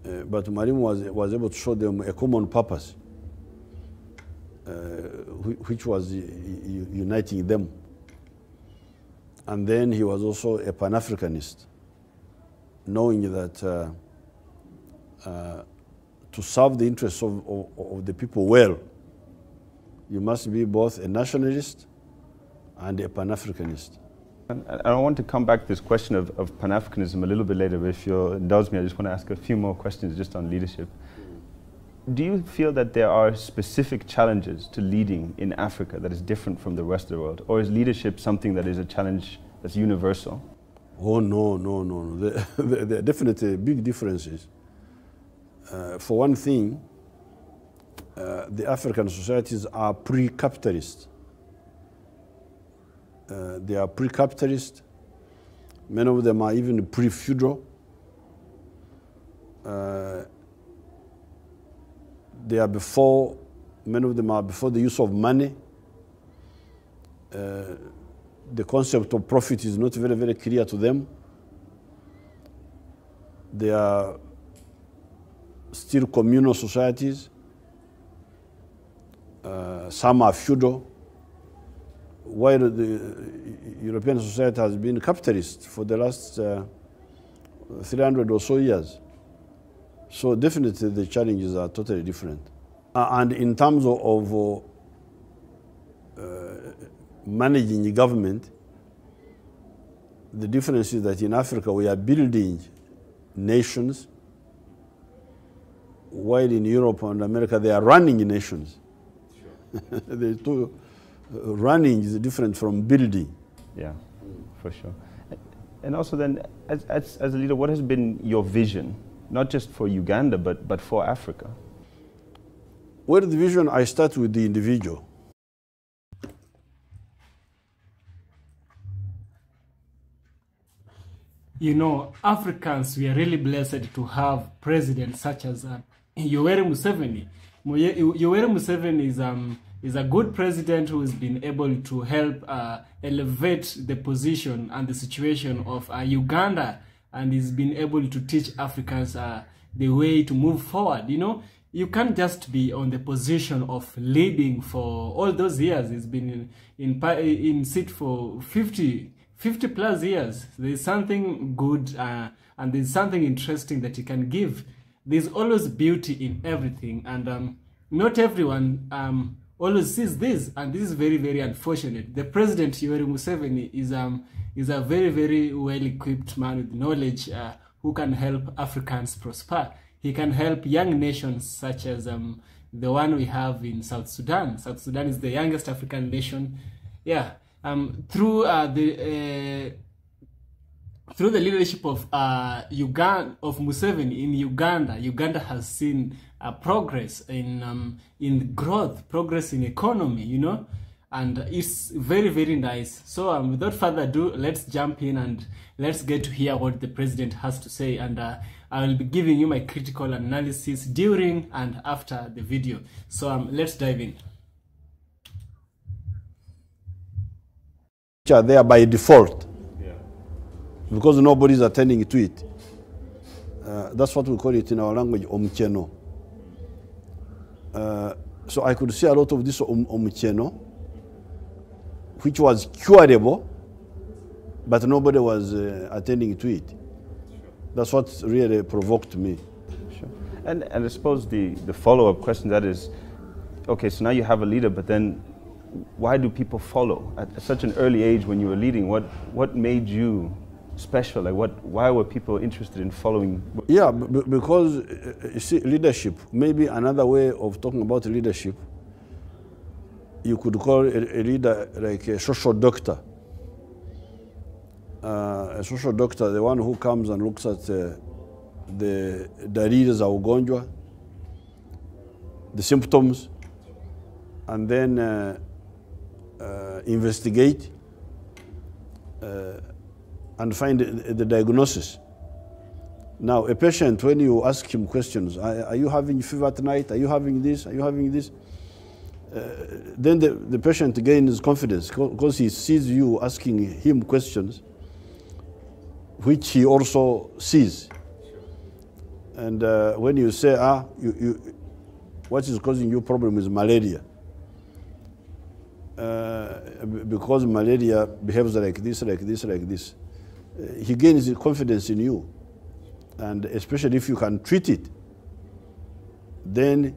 but Mwalimu was able to show them a common purpose, which was uniting them. And then he was also a Pan-Africanist, knowing that to serve the interests of the people well, you must be both a nationalist and a Pan-Africanist. And I want to come back to this question of Pan-Africanism a little bit later, but if you'll indulge me, I just want to ask a few more questions just on leadership. Do you feel that there are specific challenges to leading in Africa that is different from the rest of the world? Or is leadership something that is a challenge that's universal? Oh, no. There are definitely big differences. For one thing, the African societies are pre-capitalist. They are pre-capitalist. Many of them are even pre-feudal. They are before, many of them are before the use of money. The concept of profit is not very, very clear to them. They are still communal societies. Some are feudal. While the European society has been capitalist for the last 300 or so years. So definitely the challenges are totally different. And in terms of managing the government, the difference is that in Africa we are building nations, while in Europe and America they are running nations. Sure. Running is different from building. Yeah, for sure. And also then, as a leader, what has been your vision, not just for Uganda, but for Africa? Well, the vision, I start with the individual. You know, Africans, we are really blessed to have presidents such as Yoweri Museveni. Yoweri Museveni is a good president who has been able to help elevate the position and the situation of Uganda, and he's been able to teach Africans the way to move forward. You know, you can't just be on the position of leading for all those years. He's been in seat for 50 plus years. There's something good and there's something interesting that he can give. There's always beauty in everything, and not everyone always sees this, and this is very, very unfortunate. The president, Yoweri Museveni, is a very, very well-equipped man with knowledge who can help Africans prosper. He can help young nations such as the one we have in South Sudan. South Sudan is the youngest African nation. Yeah, through the leadership of Museveni in Uganda, Uganda has seen progress in growth, progress in economy, you know, and it's very, very nice. So without further ado, let's jump in and let's get to hear what the president has to say, and I will be giving you my critical analysis during and after the video. So let's dive in. Which are there by default, because nobody is attending to it. That's what we call it in our language, omcheno. So I could see a lot of this omcheno, which was curable, but nobody was attending to it. That's what really provoked me. Sure. And I suppose the follow-up question that is, okay, so now you have a leader, but then why do people follow at such an early age when you were leading? What made you special? Like why were people interested in following? Yeah, because you see, leadership, maybe another way of talking about leadership, you could call a leader like a social doctor. A social doctor, the one who comes and looks at the dalili za ugonjwa, the symptoms, and then investigate and find the diagnosis. Now, a patient, when you ask him questions, are you having fever tonight? Are you having this? Are you having this? Then the patient gains confidence because he sees you asking him questions which he also sees. And when you say, what is causing you problem is malaria. Because malaria behaves like this, like this, like this. He gains confidence in you. And especially if you can treat it, then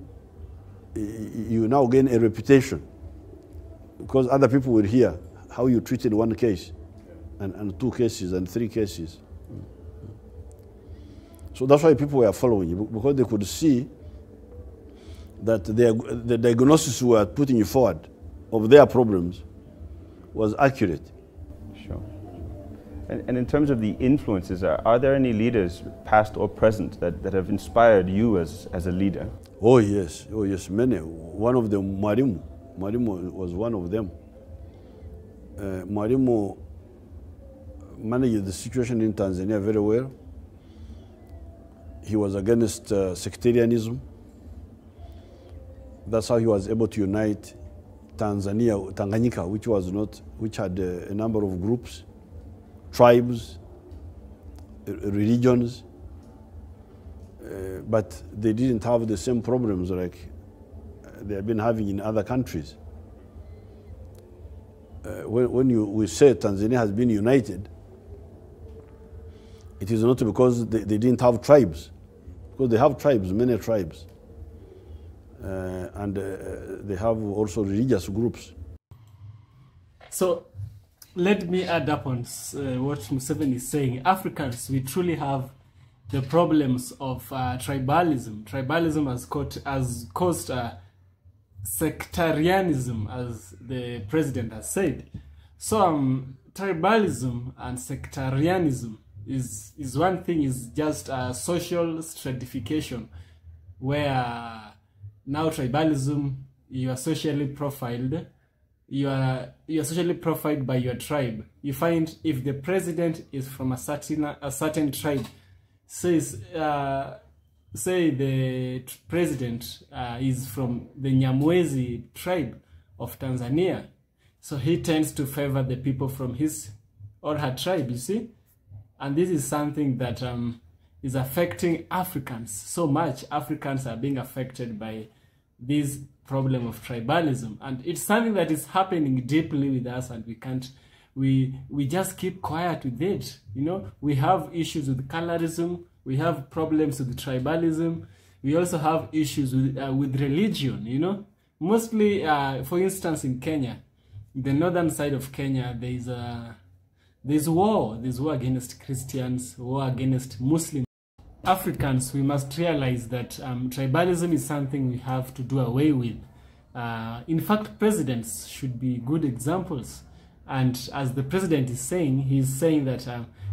you now gain a reputation. Because other people will hear how you treated one case, and 2 cases, and 3 cases. So that's why people were following you, because they could see that the diagnosis we were putting forward of their problems was accurate. Sure. And in terms of the influences, are there any leaders, past or present, that have inspired you as a leader? Oh yes, many. One of them, Mwalimu was one of them. Mwalimu managed the situation in Tanzania very well. He was against sectarianism. That's how he was able to unite Tanganyika, which had a number of groups, tribes, religions, but they didn't have the same problems like they have been having in other countries. When we say Tanzania has been united, it is not because they didn't have tribes, because they have tribes, many tribes. And they have also religious groups. So let me add up on what Museveni is saying. Africans, we truly have the problems of tribalism. Tribalism has caused sectarianism, as the president has said. So tribalism and sectarianism is one thing, is just a social stratification, where now tribalism, you are socially profiled. You are socially profiled by your tribe. You find if the president is from a certain tribe, say the president is from the Nyamwezi tribe of Tanzania, so he tends to favor the people from his or her tribe, you see? And this is something that is affecting Africans so much. Africans are being affected by this problem of tribalism, and it's something that is happening deeply with us, and we just keep quiet with it. You know, we have issues with colorism, we have problems with tribalism, we also have issues with religion. You know, mostly for instance in Kenya, the northern side of Kenya, there's war against Christians, war against Muslims. Africans, we must realize that tribalism is something we have to do away with. In fact, presidents should be good examples. And as the president is saying, he's saying that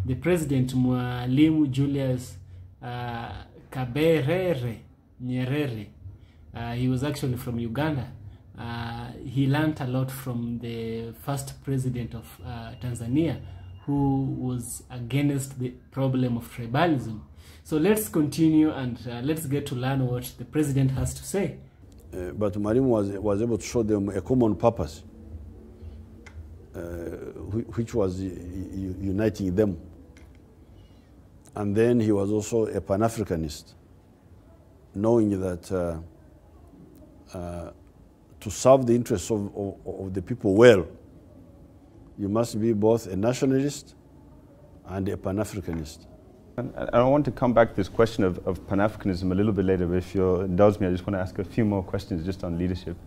the president, Mwalimu Julius Kaberere Nyerere, he was actually from Uganda. He learned a lot from the first president of Tanzania, who was against the problem of tribalism. So let's continue and let's get to learn what the president has to say. But Mwalimu was able to show them a common purpose, which was uniting them. And then he was also a Pan-Africanist, knowing that to serve the interests of the people well, you must be both a nationalist and a Pan-Africanist. And I want to come back to this question of Pan-Africanism a little bit later, but if you'll indulge me, I just want to ask a few more questions just on leadership.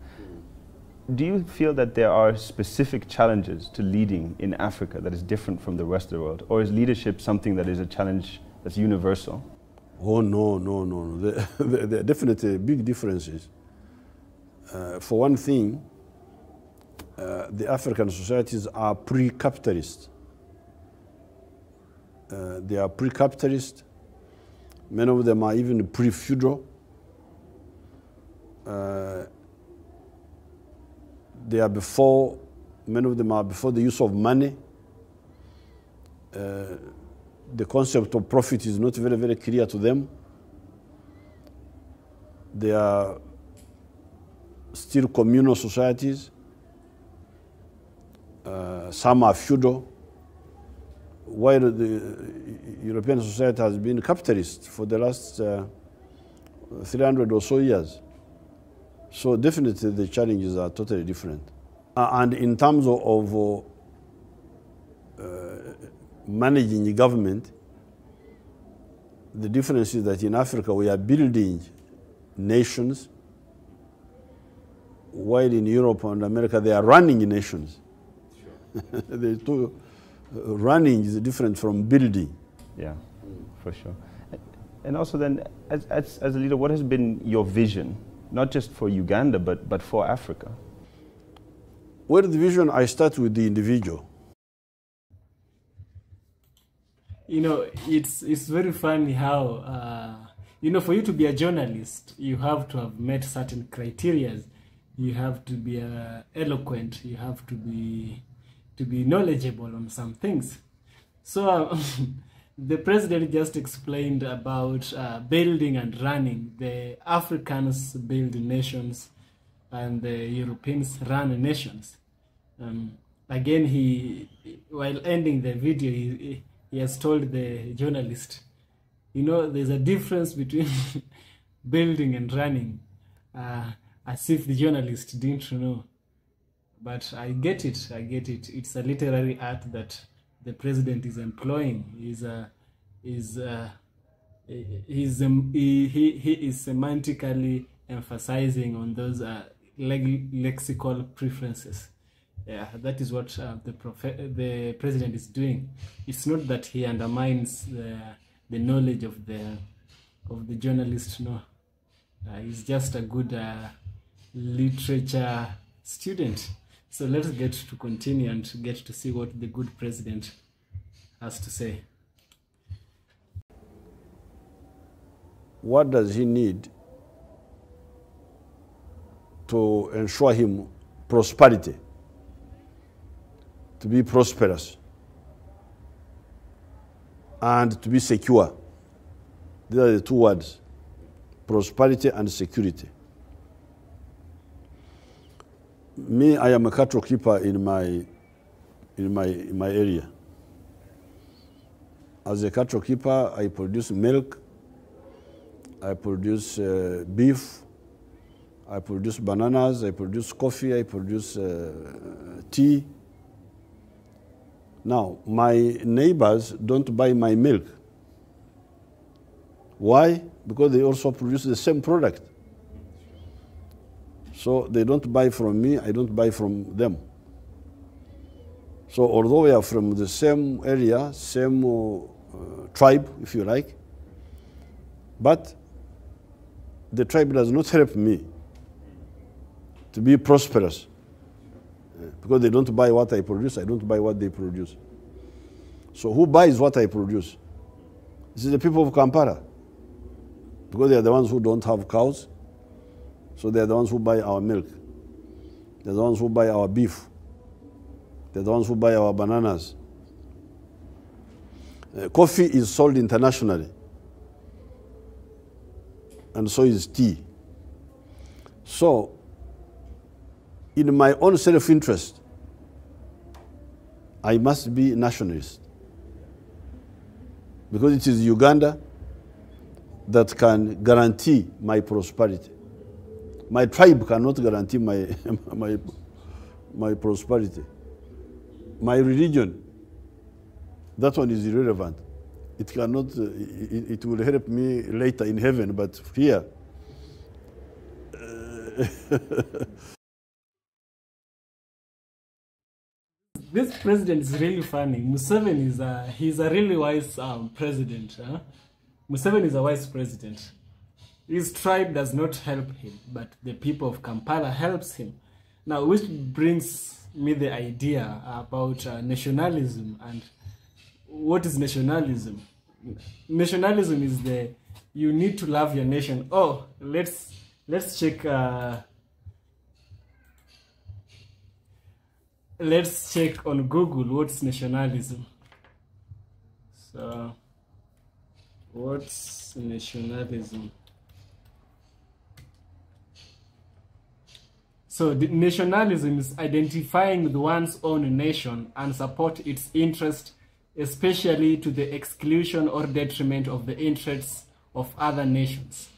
Do you feel that there are specific challenges to leading in Africa that is different from the rest of the world? Or is leadership something that is a challenge that's universal? Oh, no. There are definitely big differences. For one thing, the African societies are pre-capitalist. They are pre-capitalist. Many of them are even pre-feudal. They are before, many of them are before the use of money. The concept of profit is not very, very clear to them. They are still communal societies. Some are feudal. while the European society has been capitalist for the last 300 or so years. So definitely the challenges are totally different. And in terms of managing the government, the difference is that in Africa we are building nations, while in Europe and America they are running nations. Sure. Running is different from building. Yeah, for sure. And also then, as a leader, what has been your vision, not just for Uganda, but for Africa? Well, the vision, I start with the individual. You know, it's very funny how, you know, for you to be a journalist, you have to have met certain criteria. You have to be eloquent. You have to be knowledgeable on some things. So the president just explained about building and running. The Africans build nations and the Europeans run nations. Again, while ending the video, he has told the journalist, you know, there's a difference between building and running, as if the journalist didn't know. But I get it. It's a literary art that the president is employing. He is semantically emphasizing on those lexical preferences. Yeah, that is what the president is doing. It's not that he undermines the knowledge of the journalist. No, he's just a good literature student. So let's get to continue and get to see what the good president has to say. What does he need to ensure him prosperity, to be prosperous, and to be secure? These are the two words, prosperity and security. Me, I am a cattle keeper in my area. As a cattle keeper, I produce milk, I produce beef, I produce bananas, I produce coffee, I produce tea. Now, my neighbors don't buy my milk. Why? Because they also produce the same product. So they don't buy from me, I don't buy from them. So although we are from the same area, same tribe, if you like, but the tribe does not help me to be prosperous. Because they don't buy what I produce, I don't buy what they produce. So who buys what I produce? This is the people of Kampala. Because they are the ones who don't have cows, so they are the ones who buy our milk. They're the ones who buy our beef. They're the ones who buy our bananas. Coffee is sold internationally, and so is tea. So, in my own self-interest, I must be nationalist. Because it is Uganda that can guarantee my prosperity. My tribe cannot guarantee my prosperity. My religion, that one is irrelevant. It cannot, it will help me later in heaven, but here, This president is really funny. Museveni he's a really wise president. Huh? Museveni is a wise president. His tribe does not help him, but the people of Kampala helps him. Now, which brings me the idea about nationalism. And what is nationalism? Nationalism is you need to love your nation. Oh, let's check. Let's check on Google what's nationalism. So, what's nationalism? So nationalism is identifying with one's own nation and support its interest especially to the exclusion or detriment of the interests of other nations.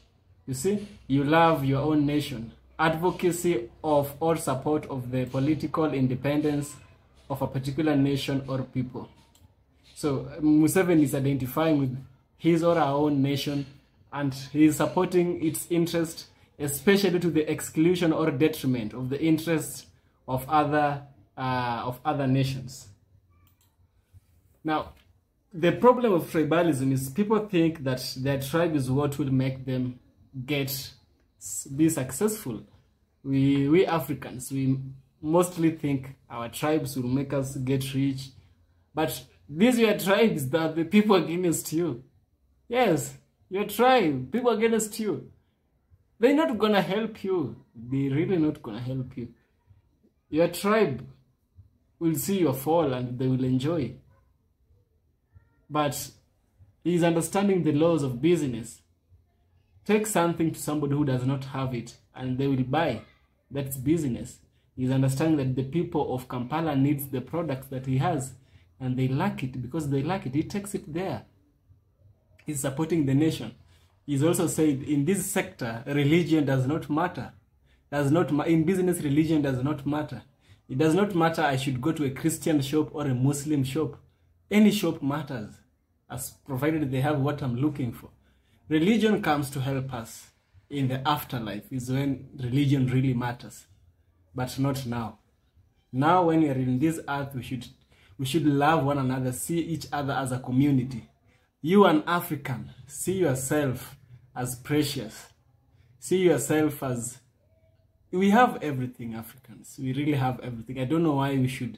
You see, you love your own nation. Advocacy of or support of the political independence of a particular nation or people. So Museveni is identifying with his or her own nation, and he is supporting its interest, especially to the exclusion or detriment of the interests of other nations. Now, the problem of tribalism is people think that their tribe is what will make them be successful. We Africans, we mostly think our tribes will make us get rich, but these are tribes that the people against you. Yes, your tribe, people against you. They're not gonna help you. They're really not gonna help you. Your tribe will see your fall and they will enjoy. But he's understanding the laws of business. Take something to somebody who does not have it and they will buy. That's business. He's understanding that the people of Kampala needs the products that he has, and they lack it. Because they lack it, he takes it there. He's supporting the nation. He's also said in this sector, religion does not matter. In business, religion does not matter. It does not matter I should go to a Christian shop or a Muslim shop. Any shop matters, as provided they have what I'm looking for. Religion comes to help us in the afterlife, is when religion really matters, but not now. Now, when we are in this earth, we should love one another, see each other as a community. You, an African, see yourself as precious. See yourself as... We have everything, Africans. We really have everything. I don't know why we should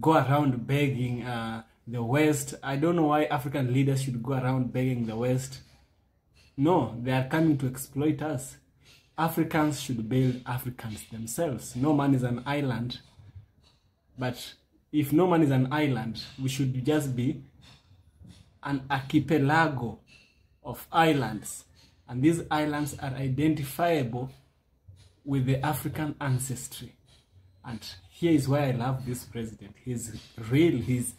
go around begging the West. I don't know why African leaders should go around begging the West. No, they are coming to exploit us. Africans should build Africans themselves. No man is an island. But if no man is an island, we should just be an archipelago of islands. And these islands are identifiable with the African ancestry. And here is why I love this president. He's real. He's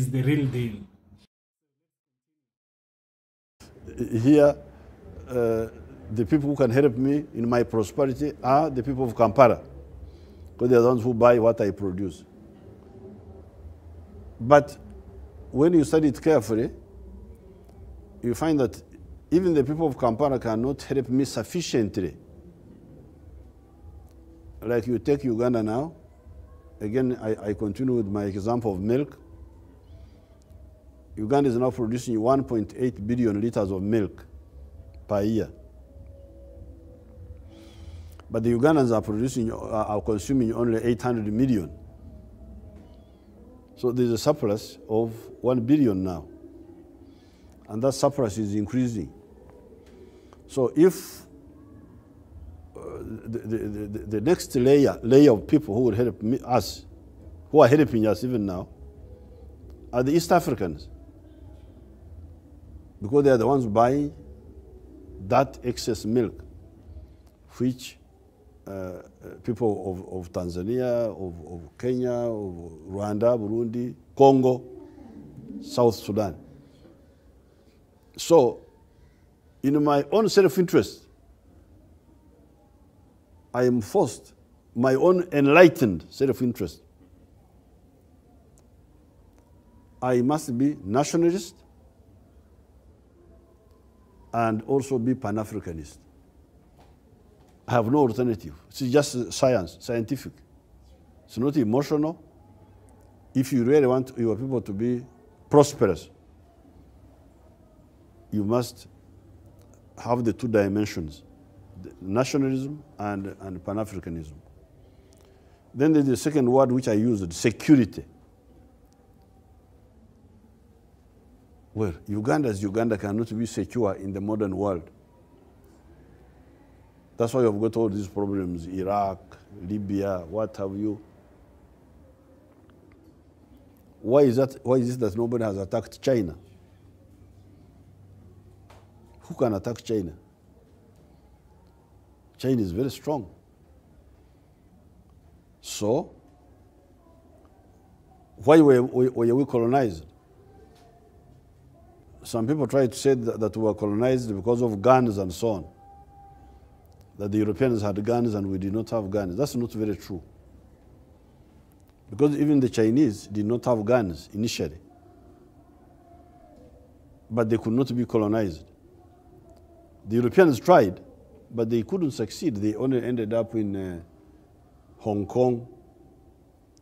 the real deal. Here, the people who can help me in my prosperity are the people of Kampala, because they're the ones who buy what I produce. But when you study it carefully, you find that even the people of Kampala cannot help me sufficiently. Like you take Uganda now, again, I continue with my example of milk. Uganda is now producing 1.8 billion liters of milk per year. But the Ugandans are consuming only 800 million. So there's a surplus of 1 billion now. And that surplus is increasing. So if the next layer of people who will help us, who are helping us even now, are the East Africans. Because they are the ones buying that excess milk, which people of Tanzania, of Kenya, of Rwanda, Burundi, Congo, South Sudan. So, in my own self-interest, I am forced, my own enlightened self-interest, I must be nationalist and also be Pan-Africanist. I have no alternative. It's just science, scientific. It's not emotional. If you really want your people to be prosperous, you must have the two dimensions, the nationalism and Pan-Africanism. Then there's the second word which I used, security. Well, Uganda cannot be secure in the modern world. That's why you've got all these problems, Iraq, Libya, what have you. Why is it that nobody has attacked China? Who can attack China? China is very strong. So, why were we colonized? some people try to say that we were colonized because of guns and so on. That the Europeans had guns and we did not have guns. That's not very true. Because even the Chinese did not have guns initially. But they could not be colonized. The Europeans tried, but they couldn't succeed. They only ended up in Hong Kong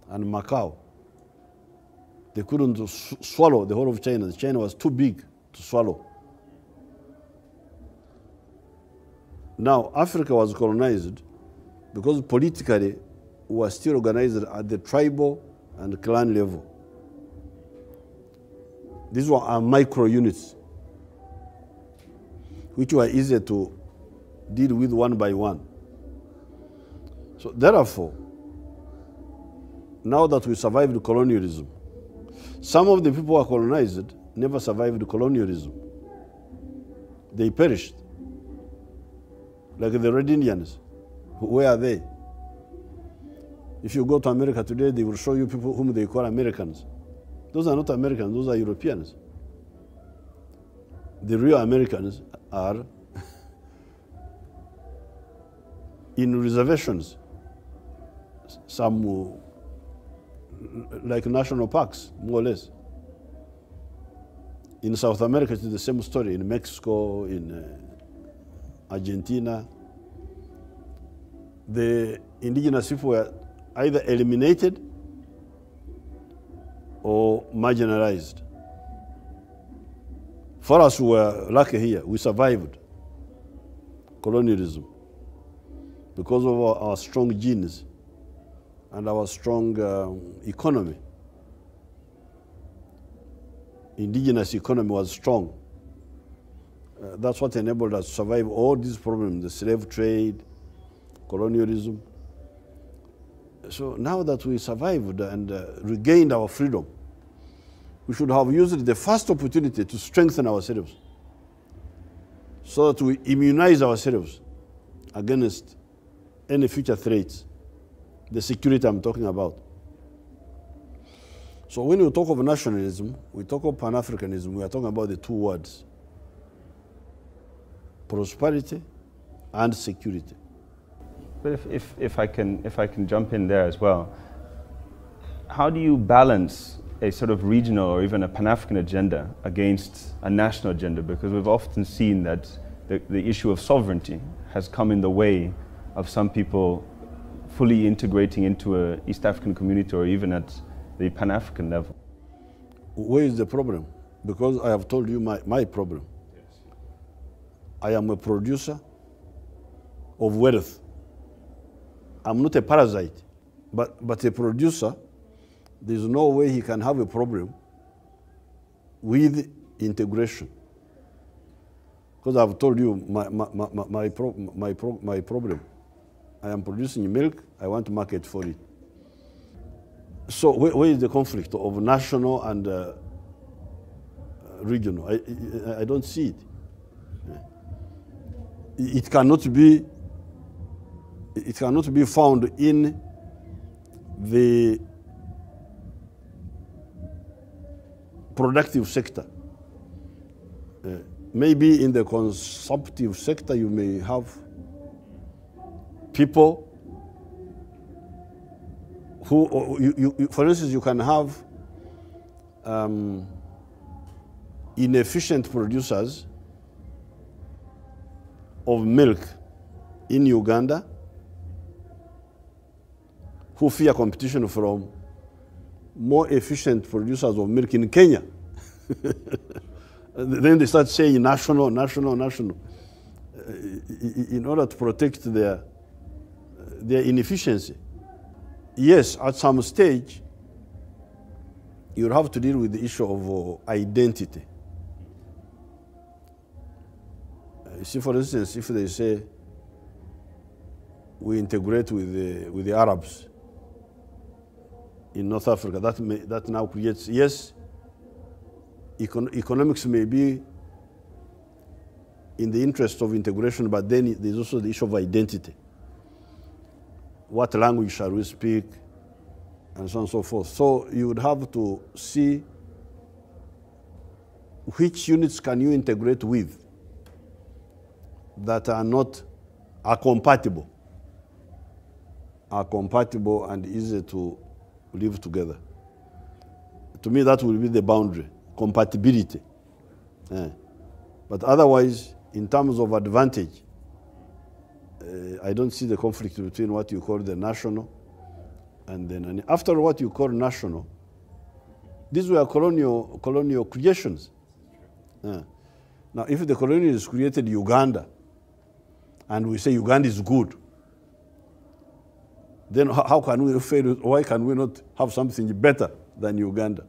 and Macau. They couldn't swallow the whole of China. China was too big to swallow. Now, Africa was colonized because politically we were still organized at the tribal and clan level. These were our micro units, which were easier to deal with one by one. So therefore, now that we survived colonialism, some of the people who were colonized never survived colonialism. They perished. Like the Red Indians. Where are they? If you go to America today, they will show you people whom they call Americans. Those are not Americans, those are Europeans. The real Americans are in reservations, some like national parks, more or less. In South America, it's the same story. In Mexico, in Argentina, the indigenous people were either eliminated or marginalized. For us, we were lucky here. We survived colonialism because of our strong genes and our strong economy. Indigenous economy was strong. That's what enabled us to survive all these problems, the slave trade, colonialism. So now that we survived and regained our freedom, we should have used the first opportunity to strengthen ourselves so that we immunize ourselves against any future threats, the security I'm talking about. So when we talk of nationalism, we talk of Pan-Africanism, we are talking about the two words: prosperity and security. But if I can jump in there as well, how do you balance a sort of regional or even a Pan-African agenda against a national agenda? Because we've often seen that the issue of sovereignty has come in the way of some people fully integrating into an East African community or even at the Pan-African level. Where is the problem? Because I have told you my problem. Yes. I am a producer of wealth. I'm not a parasite, but a producer. There's no way he can have a problem with integration. Because I've told you my problem. I am producing milk, I want to market for it. So where is the conflict of national and regional? I don't see it. It cannot be found in the productive sector. Maybe in the consumptive sector you may have people who, for instance, you can have inefficient producers of milk in Uganda who fear competition from more efficient producers of milk in Kenya. Then they start saying national, in order to protect their inefficiency. Yes, at some stage, you'll have to deal with the issue of identity. You see, for instance, if they say we integrate with the Arabs in North Africa, that now creates, yes, economics may be in the interest of integration, but then there's also the issue of identity. What language shall we speak, and so on and so forth. So you would have to see which units can you integrate with that are compatible and easy to live together. To me, that will be the boundary, compatibility. But otherwise, in terms of advantage, I don't see the conflict between what you call the national and then after what you call national. These were colonial creations. Now, if the colonials created Uganda, and we say Uganda is good, then how can we fail? Why can we not have something better than Uganda?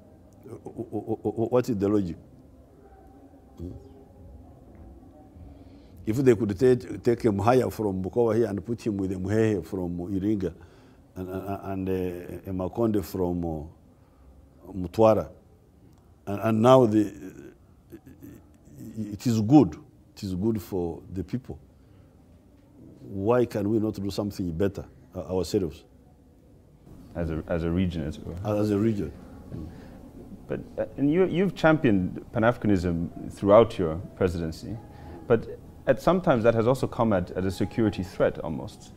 What is the logic? If they could take him higher from Bukoba here and put him with a Muhehe from Iringa and a Makonde from Mutwara, and now it is good. It is good for the people. Why can we not do something better ourselves? As a region, as it were. As a region. But and you've championed Pan-Africanism throughout your presidency, but sometimes that has also come at a security threat almost.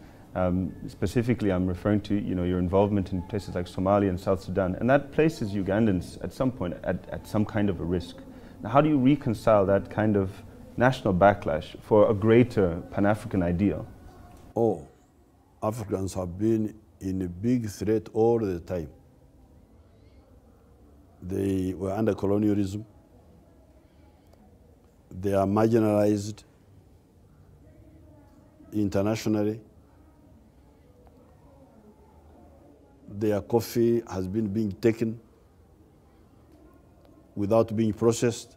Specifically, I'm referring to your involvement in places like Somalia and South Sudan, and that places Ugandans at some point at some kind of a risk. Now, how do you reconcile that kind of national backlash for a greater Pan-African ideal? Oh, Africans have been in a big threat all the time. They were under colonialism. They are marginalized internationally. Their coffee has been being taken without being processed.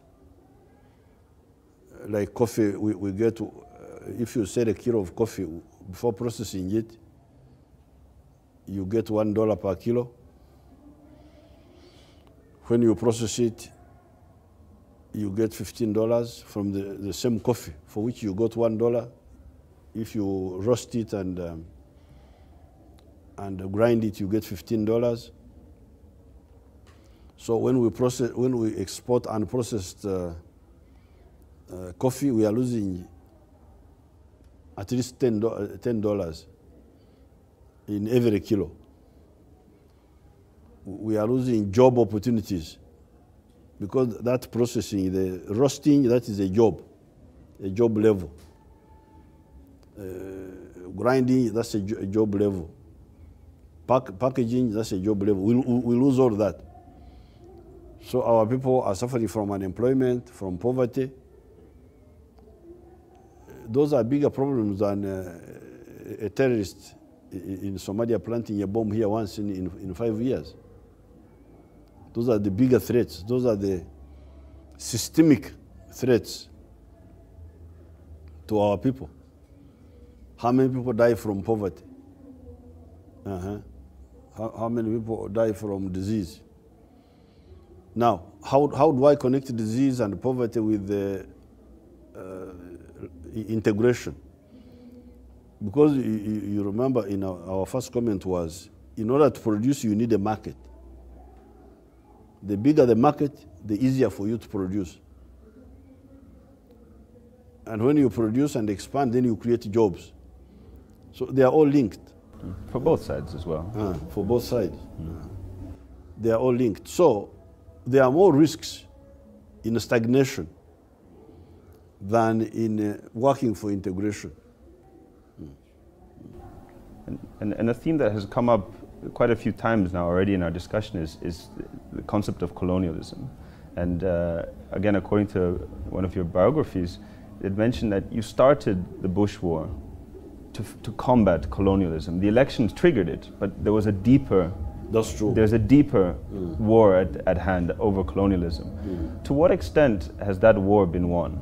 Like coffee, we get, if you sell a kilo of coffee, before processing it, you get $1 per kilo. When you process it, you get $15 from the same coffee, for which you got $1. If you roast it and grind it, you get $15. So when we export unprocessed coffee, we are losing at least $10 in every kilo. We are losing job opportunities because that processing, the roasting, that is a job level. Grinding, that's a job level. Packaging, that's a job level. We lose all that. So our people are suffering from unemployment, from poverty. Those are bigger problems than a terrorist in Somalia planting a bomb here once in 5 years. Those are the bigger threats. Those are the systemic threats to our people. How many people die from poverty? How many people die from disease? Now, how do I connect disease and poverty with the integration? Because you remember in our first comment was, in order to produce, you need a market. The bigger the market, the easier for you to produce. And when you produce and expand, then you create jobs. So they are all linked. For both sides as well. For both sides. They are all linked. So there are more risks in stagnation than in working for integration. And a theme that has come up quite a few times now already in our discussion is the concept of colonialism. And again, according to one of your biographies, it mentioned that you started the Bush War to combat colonialism. The elections triggered it, but there was a deeper... That's true. There's a deeper war at hand over colonialism. To what extent has that war been won?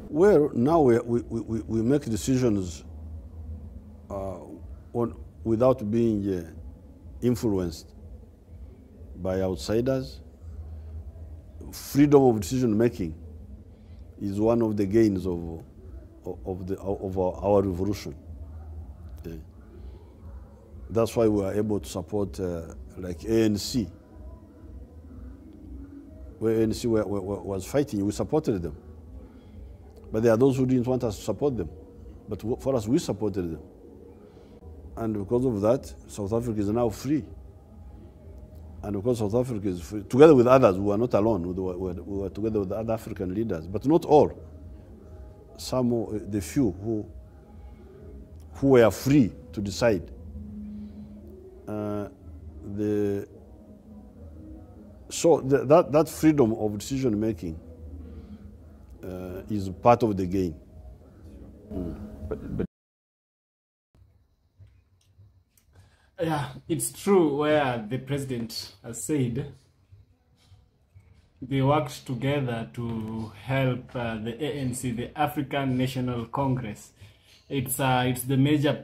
Well, now we make decisions without being influenced by outsiders. Freedom of decision making is one of the gains of our revolution. Okay. That's why we are able to support like ANC. where ANC was fighting, we supported them. But there are those who didn't want us to support them. But for us, we supported them. And because of that, South Africa is now free. And because South Africa is free, together with others, we were not alone. We were together with other African leaders, but not all. Some, the few who were free to decide. So that freedom of decision making is part of the game. But yeah, it's true where the president has said they worked together to help the ANC, the African National Congress. It's the major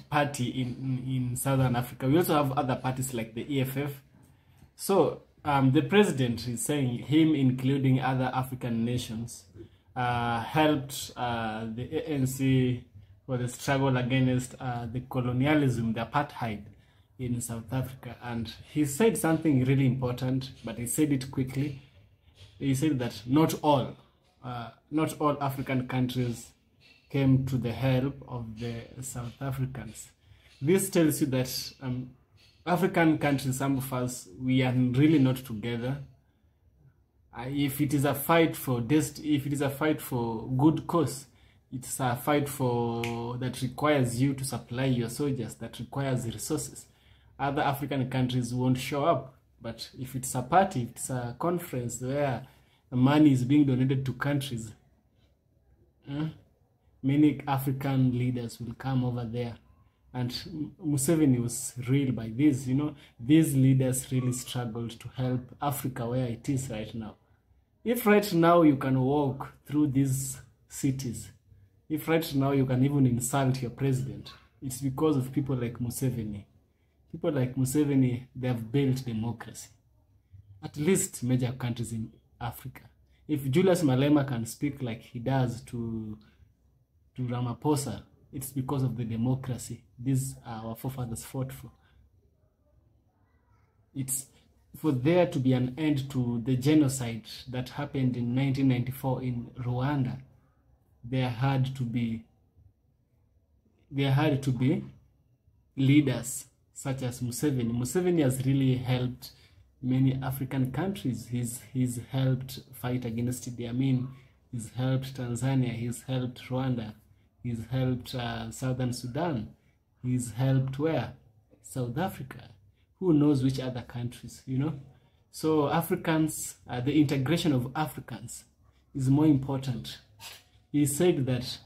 party in Southern Africa. We also have other parties like the EFF. So the president is saying him, including other African nations, helped the ANC for the struggle against the colonialism, the apartheid in South Africa. And he said something really important, but he said it quickly. He said that not all African countries came to the help of the South Africans. This tells you that African countries, some of us, we are really not together. If it is a fight for good cause, it's a fight that requires you to supply your soldiers, that requires resources. Other African countries won't show up. But if it's a party, if it's a conference where money is being donated to countries, many African leaders will come over there. And Museveni was real by this, you know. These leaders really struggled to help Africa where it is right now. If right now you can walk through these cities, if right now you can even insult your president, it's because of people like Museveni. People like Museveni, they have built democracy. At least major countries in Africa. If Julius Malema can speak like he does to Ramaphosa, it's because of the democracy these our forefathers fought for. It's for there to be an end to the genocide that happened in 1994 in Rwanda. There had to be leaders such as Museveni. Museveni has really helped many African countries. He's helped fight against Idi Amin. He's helped Tanzania. He's helped Rwanda. He's helped Southern Sudan. He's helped where? South Africa. Who knows which other countries, you know? So Africans, the integration of Africans is more important. He said that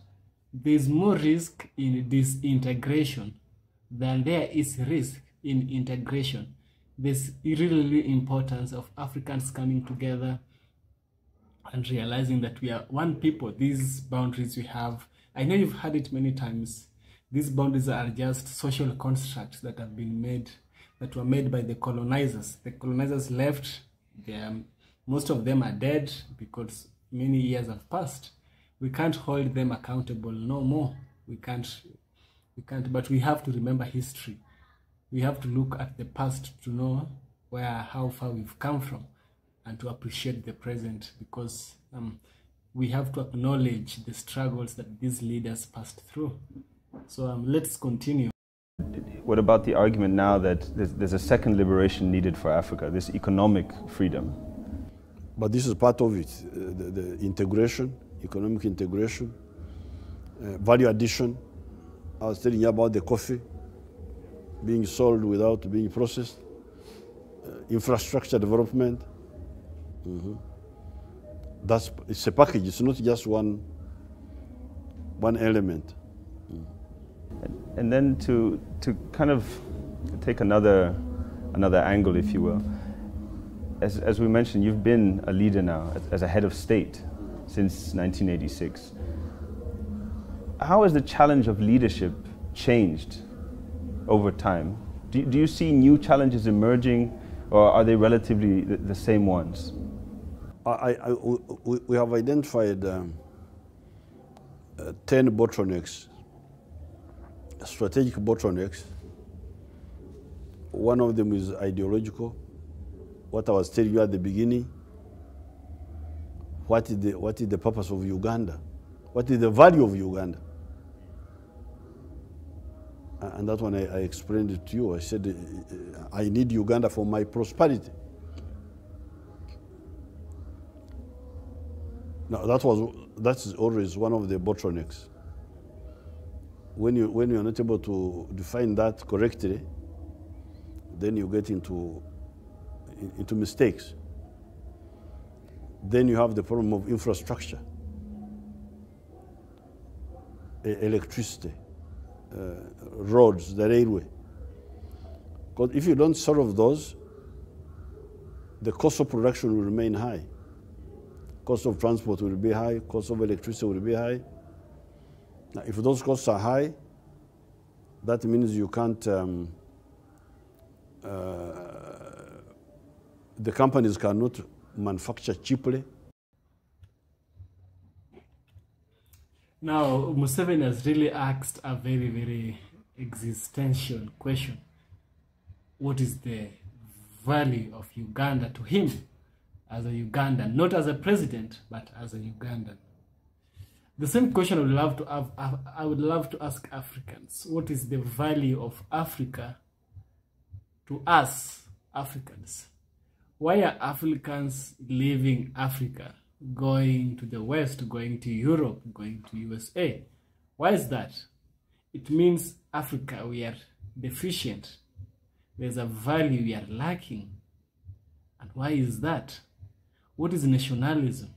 there's more risk in disintegration than there is risk in integration. There's really importance of Africans coming together and realizing that we are one people. These boundaries we have, I know you've heard it many times. These boundaries are just social constructs that have been made, that were made by the colonizers. The colonizers left. Most of them are dead because many years have passed. We can't hold them accountable no more. We can't, but we have to remember history. We have to look at the past to know how far we've come from, and to appreciate the present, because we have to acknowledge the struggles that these leaders passed through. So let's continue. What about the argument now that there's a second liberation needed for Africa, this economic freedom? But this is part of it, the integration, economic integration, value addition. I was telling you about the coffee being sold without being processed, infrastructure development. It's a package. It's not just one element. And then to kind of take another angle, if you will, as we mentioned, you've been a leader now as a head of state since 1986. How has the challenge of leadership changed over time? Do you see new challenges emerging, or are they relatively the same ones? We have identified 10 bottlenecks, strategic bottlenecks. One of them is ideological. What I was telling you at the beginning, what is the purpose of Uganda? What is the value of Uganda? And that one I explained it to you. I said, I need Uganda for my prosperity. Now that's always one of the bottlenecks. When you're not able to define that correctly, then you get into mistakes. Then you have the problem of infrastructure, electricity, roads, the railway. Because if you don't solve those, the cost of production will remain high. Cost of transport will be high, cost of electricity will be high. Now, if those costs are high, that means you can't, the companies cannot manufacture cheaply. Now, Museveni has really asked a very, very existential question. What is the value of Uganda to him as a Ugandan? Not as a president, but as a Ugandan. The same question I would love to ask Africans. What is the value of Africa to us, Africans? Why are Africans leaving Africa, going to the West, going to Europe, going to USA? Why is that? It means Africa, we are deficient. There's a value we are lacking. And why is that? What is nationalism?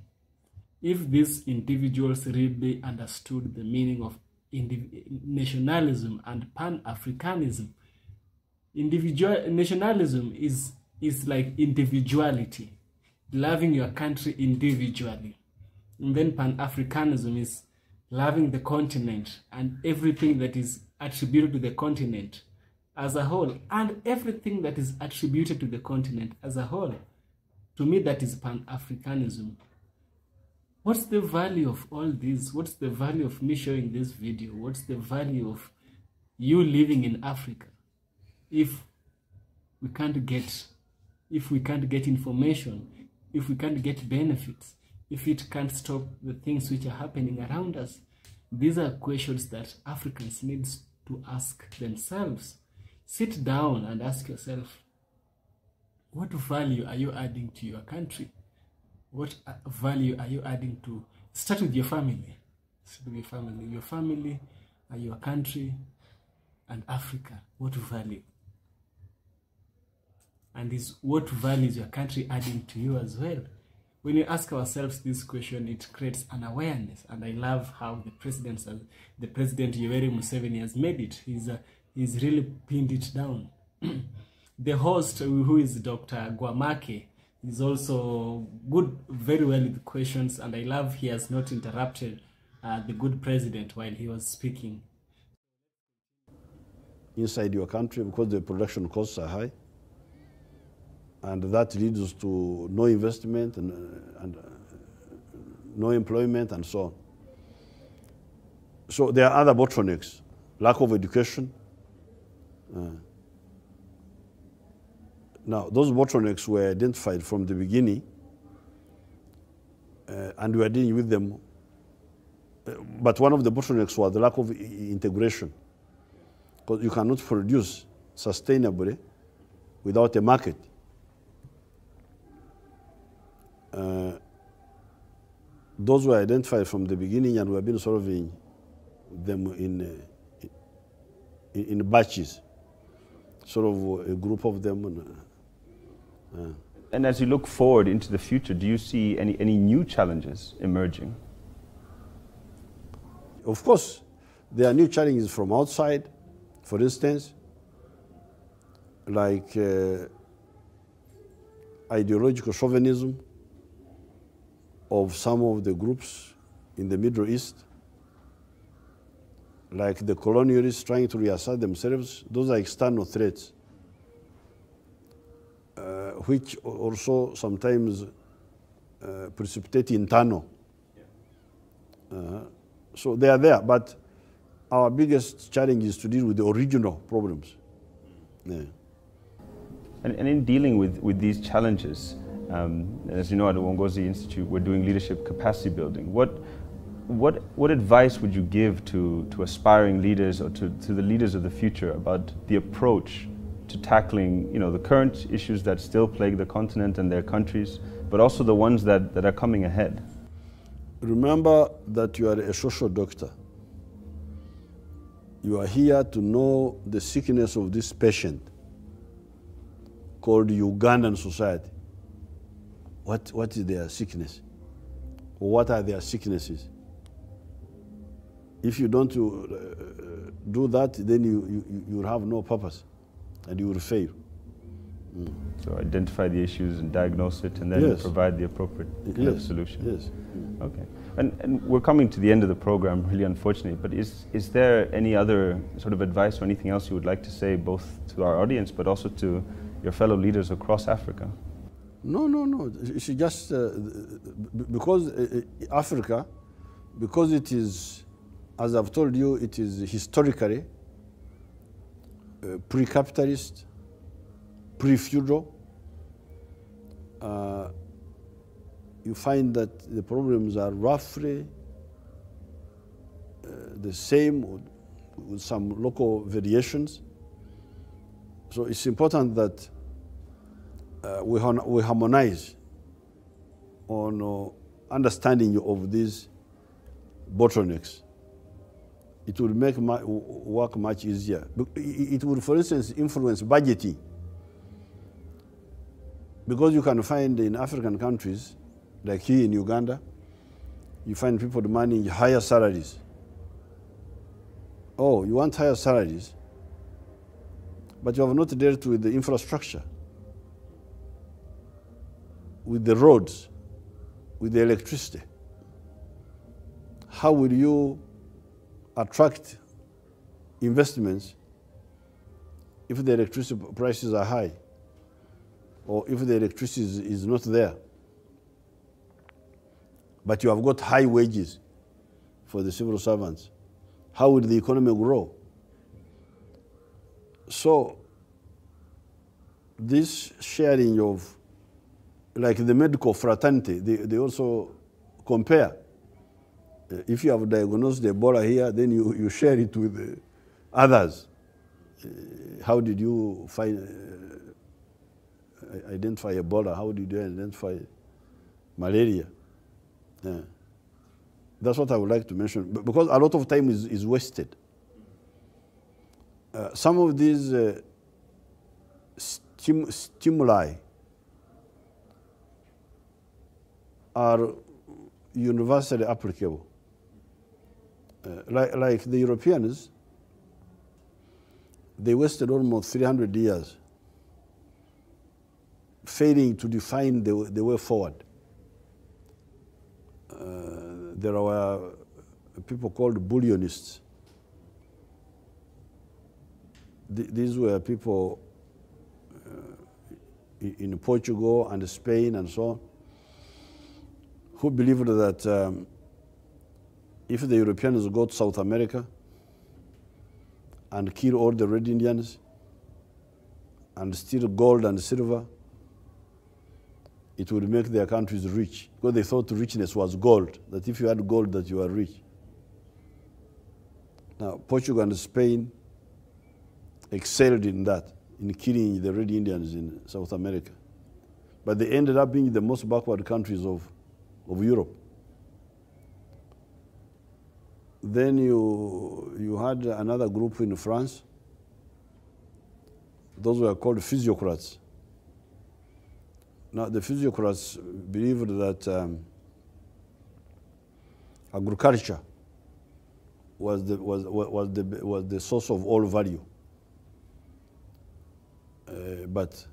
If these individuals really understood the meaning of nationalism and Pan-Africanism, nationalism is like individuality, loving your country individually. And then Pan-Africanism is loving the continent and everything that is attributed to the continent as a whole, and everything that is attributed to the continent as a whole. To me, that is Pan-Africanism. What's the value of all this? What's the value of me showing this video? What's the value of you living in Africa if we can't get information, if we can't get benefits, if it can't stop the things which are happening around us? These are questions that Africans need to ask themselves. Sit down and ask yourself, what value are you adding to your country? What value are you adding to? Start with your family. Start with your family. Your family, your country, and Africa. What value? And what value is your country adding to you as well? When we ask ourselves this question, it creates an awareness. And I love how the President Yoweri Museveni has made it. He's really pinned it down. The host, who is Dr. Gwamake, is also good, very well with questions, and I love he has not interrupted the good president while he was speaking. Inside your country, because the production costs are high, and that leads to no investment and no employment and so on. So there are other bottlenecks, lack of education. Now, those bottlenecks were identified from the beginning, and we are dealing with them. But one of the bottlenecks was the lack of integration, because you cannot produce sustainably without a market. Those were identified from the beginning, and we have been solving them in batches, sort of a group of them. And as you look forward into the future, do you see any new challenges emerging? Of course, there are new challenges from outside, for instance, like ideological chauvinism of some of the groups in the Middle East, like the colonialists trying to reassert themselves. Those are external threats, which also sometimes precipitate internal. So they are there, but our biggest challenge is to deal with the original problems. Yeah. And in dealing with these challenges, As you know, at the Uongozi Institute, we're doing leadership capacity building. What advice would you give to aspiring leaders or to the leaders of the future about the approach to tackling, the current issues that still plague the continent and their countries, but also the ones that are coming ahead? Remember that you are a social doctor. You are here to know the sickness of this patient called Ugandan society. What is their sickness? Or what are their sicknesses? If you don't do that, then you will have no purpose and you will fail. So identify the issues and diagnose it, and then provide the appropriate kind of solution. Yes. Okay. And we're coming to the end of the program, really unfortunately, but is there any other sort of advice or anything else you would like to say, both to our audience but also to your fellow leaders across Africa? No. It's just because Africa, because it is, as I've told you, it is historically pre-capitalist, pre-feudal. You find that the problems are roughly the same with some local variations. So it's important that we harmonize on understanding of these bottlenecks. It will make work much easier. It will, for instance, influence budgeting. Because you can find in African countries, like here in Uganda, you find people demanding higher salaries. Oh, you want higher salaries, but you have not dealt with the infrastructure, with the roads, with the electricity. How will you attract investments if the electricity prices are high, or if the electricity is not there? But you have got high wages for the civil servants. How will the economy grow? So this sharing of, like the medical fraternity, they also compare. If you have diagnosed Ebola here, then you share it with others. How did you identify Ebola? How did you identify malaria? Yeah. That's what I would like to mention, because a lot of time is wasted. Some of these stimuli are universally applicable. Like the Europeans, they wasted almost 300 years failing to define the way forward. There were people called bullionists. These were people in Portugal and Spain and so on, who believed that if the Europeans go to South America and kill all the Red Indians and steal gold and silver, it would make their countries rich, because they thought richness was gold, that if you had gold that you are rich. Now, Portugal and Spain excelled in that, in killing the Red Indians in South America. But they ended up being the most backward countries of Europe. Then you had another group in France. Those were called physiocrats. Now, the physiocrats believed that agriculture was the source of all value. But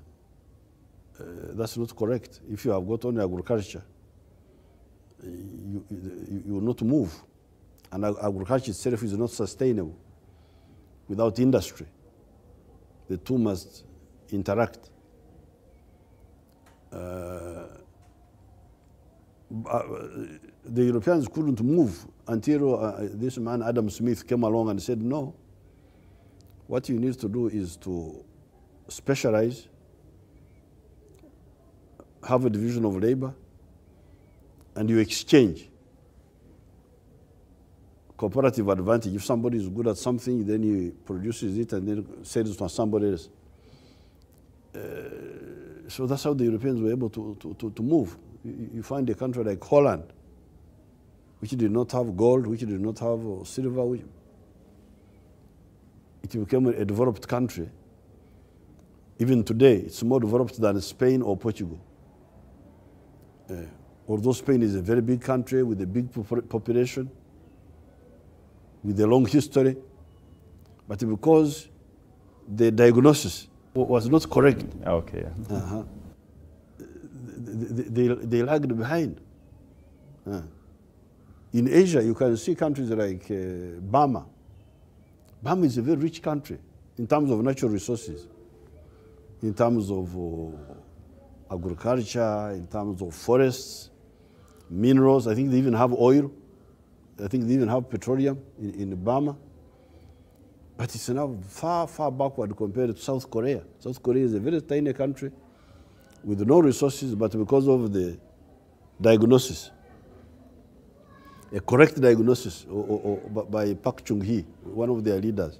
that's not correct. If you have got only agriculture, you will not move. And agriculture itself is not sustainable without industry. The two must interact. The Europeans couldn't move until this man, Adam Smith, came along and said, no, what you need to do is to specialize have a division of labor, and you exchange cooperative advantage. If somebody is good at something, then he produces it and then sells it to somebody else. So that's how the Europeans were able to move. You find a country like Holland, which did not have gold, which did not have silver. It became a developed country. Even today, it's more developed than Spain or Portugal. Although Spain is a very big country with a big population, with a long history, but because the diagnosis was not correct, okay, yeah. They lagged behind. In Asia, you can see countries like Burma. Burma is a very rich country in terms of natural resources, in terms of agriculture, in terms of forests, minerals. I think they even have oil. I think they even have petroleum in Burma. But it's now far, far backward compared to South Korea. South Korea is a very tiny country with no resources, but because of the diagnosis, a correct diagnosis by Park Chung-hee, one of their leaders.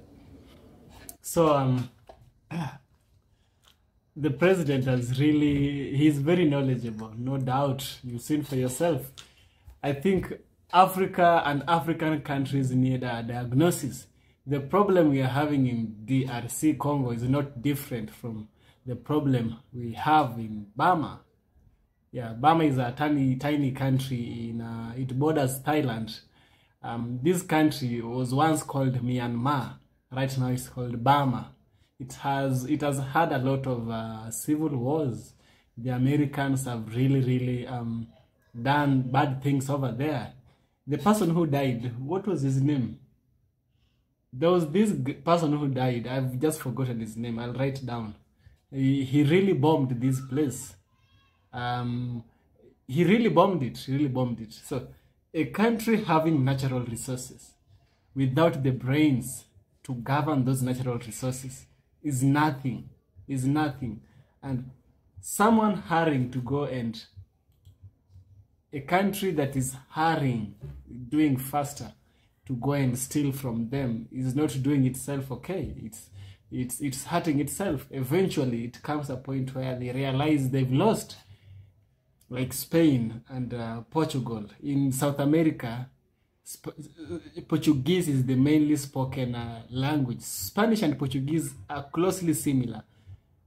So the president he's very knowledgeable, no doubt. You've seen for yourself. I think Africa and African countries need a diagnosis. The problem we are having in DRC Congo is not different from the problem we have in Burma. Yeah, Burma is a tiny country. It borders Thailand. This country was once called Myanmar. Right now it's called Burma. It has had a lot of civil wars. The Americans have really done bad things over there. The person who died, what was his name? There was this person who died. I've just forgotten his name. I'll write it down. He really bombed this place. He really bombed it. So a country having natural resources without the brains to govern those natural resources is nothing. And someone hurrying to go and a country that is hurrying, doing faster to go and steal from them is not doing itself okay. It's hurting itself. Eventually, it comes a point where they realize they've lost. Like Spain and Portugal. In South America, Portuguese is the mainly spoken language. Spanish and Portuguese are closely similar.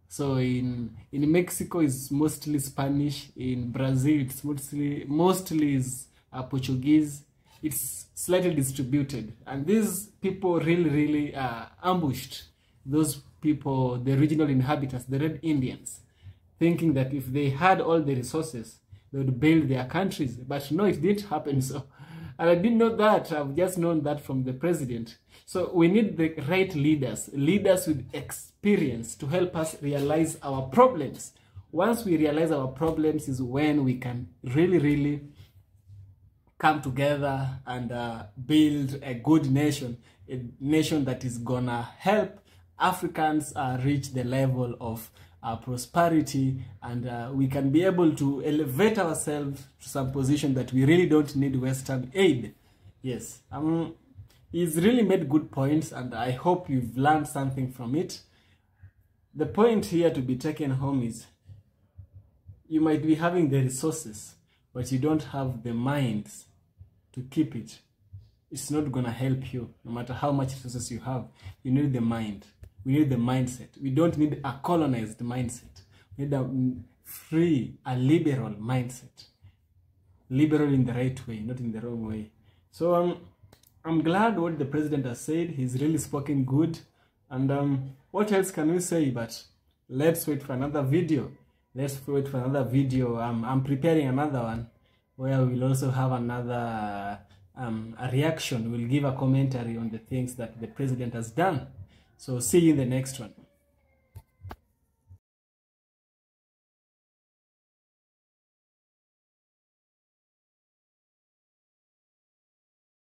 So in Mexico, it's mostly Spanish. In Brazil, it's mostly is Portuguese. It's slightly distributed. And these people really ambushed those people, the original inhabitants, the Red Indians, thinking that if they had all the resources, they would build their countries. But no, it didn't happen so. And I didn't know that. I've just known that from the president. So we need the right leaders with experience to help us realize our problems. Once we realize our problems is when we can really come together and build a good nation, a nation that is gonna help Africans reach the level of prosperity, and we can be able to elevate ourselves to some position that we really don't need Western aid. Yes, he's really made good points, and I hope you've learned something from it. The point here to be taken home is you might be having the resources, but you don't have the minds to keep it. It's not gonna help you, no matter how much resources you have. You need the mind. We need the mindset. We don't need a colonized mindset. We need a liberal mindset. Liberal in the right way, not in the wrong way. So I'm glad what the president has said. He's really spoken good. And what else can we say? But let's wait for another video. I'm preparing another one where we'll also have another a reaction. We'll give a commentary on the things that the president has done. So see you in the next one.